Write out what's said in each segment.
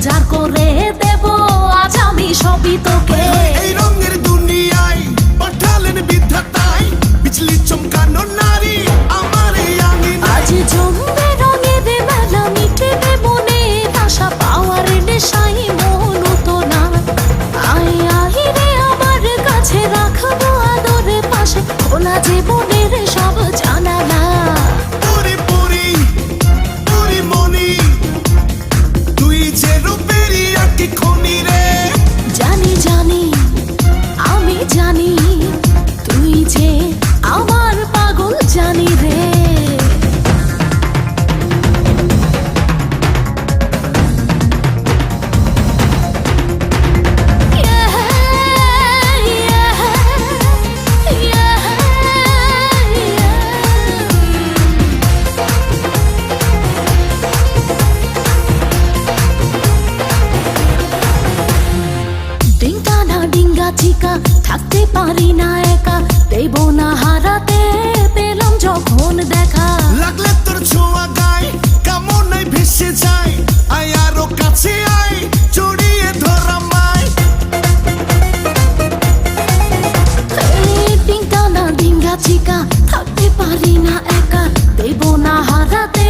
উজাড় করে দেব আজ আমি সবই তোকে। এই রঙের দুনিয়ায় পাঠালেন বিধাতায় বিজলি চমকানো নারী আমার এই আঙিনায়। আজ জমবে রঙের মেলা মিটবে মনের আশা পাওয়ার নেশায় মন তো না। আয় আয় রে আমার কাছে রাখবো আদরে পাশে খোলা জীবনের সব জানালা। পরি পরি পরি মনি তুই যে রূপেরই আঁকি খনি রে। জানি জানি আমি জানি তুই যে আমার পাগল জানি রে। ডিঙ্গা না ডিঙ্গা চিকা থাকতে পারি না একা দেব না হারাতে পেলাম যখন দেখা। লাগলে তোর ছোঁয়া গায় কামনায় ভেসে যায় আয় আরো কাছে আয় জড়িয়ে ধরা মায়। ডিঙ্গা না ডিঙ্গা চিকা থাকতে পারি না একা দেব না হারাতে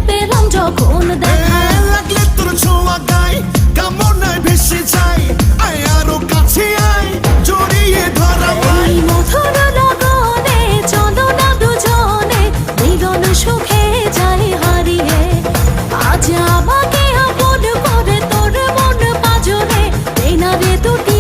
পেলাম যখন দেখা। লাগলে তোর ছোঁয়া গায় কামনায় ভেসে যায় আয় আরো কাছে আয় জড়িয়ে ধরা মায়। এই মধুর লগনে চলো না দুজনে মিলন সুখে যাই হারিয়ে। আজ আমাকে আপন করে তোর মন পাজরে এই না রে দুটি